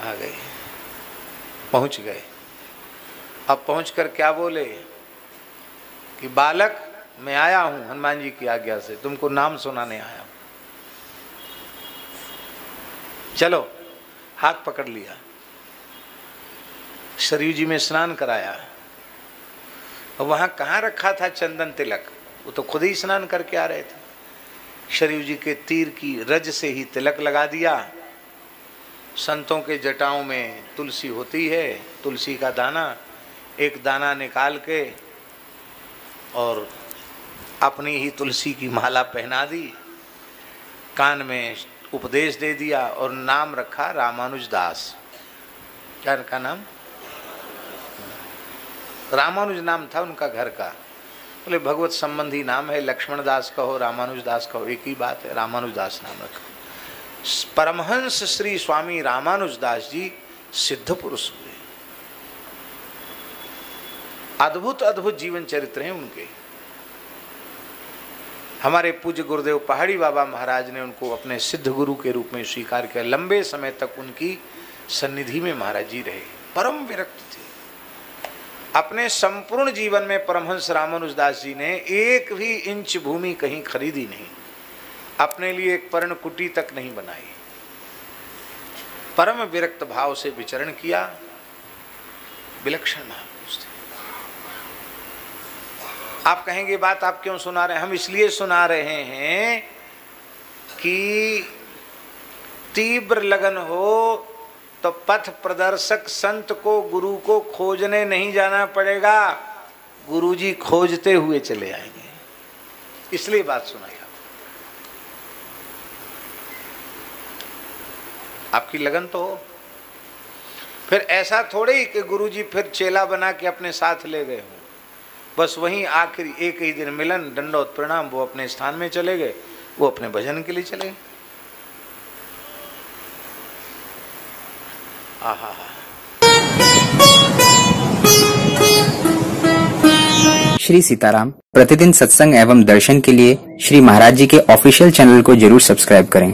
आ गए, पहुंच गए। अब पहुंचकर क्या बोले कि बालक मैं आया हूं हनुमान जी की आज्ञा से, तुमको नाम सुनाने आया हूं, चलो। हाथ पकड़ लिया, सरयू जी में स्नान कराया। और वहां कहाँ रखा था चंदन तिलक, वो तो खुद ही स्नान करके आ रहे थे। सरयू जी के तीर की रज से ही तिलक लगा दिया। संतों के जटाओं में तुलसी होती है, तुलसी का दाना, एक दाना निकाल के और अपनी ही तुलसी की माला पहना दी, कान में उपदेश दे दिया और नाम रखा रामानुज दास। क्या रखा नाम? रामानुज नाम था उनका घर का। बोले भगवत संबंधी नाम है, लक्ष्मण दास कहो, रामानुज दास कहो, एक ही बात है, रामानुज दास नाम रखा। परमहंस श्री स्वामी रामानुज दास जी सिद्ध पुरुष हुए। अद्भुत अद्भुत जीवन चरित्र हैं उनके। हमारे पूज्य गुरुदेव पहाड़ी बाबा महाराज ने उनको अपने सिद्ध गुरु के रूप में स्वीकार किया। लंबे समय तक उनकी सन्निधि में महाराज जी रहे, परम विरक्त थे। अपने संपूर्ण जीवन में परमहंस रामानुज दास जी ने एक भी इंच भूमि कहीं खरीदी नहीं, अपने लिए एक पर्ण कुटी तक नहीं बनाई, परम विरक्त भाव से विचरण किया। विलक्षण महापुरुष थे। आप कहेंगे बात आप क्यों सुना रहे हैं? हम इसलिए सुना रहे हैं कि तीव्र लगन हो तो पथ प्रदर्शक संत को, गुरु को खोजने नहीं जाना पड़ेगा, गुरुजी खोजते हुए चले आएंगे। इसलिए बात सुनाई आपकी लगन तो हो। फिर ऐसा थोड़े ही कि गुरुजी फिर चेला बना के अपने साथ ले गए हों, बस वहीं आखिरी एक ही दिन मिलन, दंडोत प्रणाम, वो अपने स्थान में चले गए, वो अपने भजन के लिए चले गए। आहा, श्री सीताराम प्रतिदिन सत्संग एवं दर्शन के लिए श्री महाराज जी के ऑफिशियल चैनल को जरूर सब्सक्राइब करें।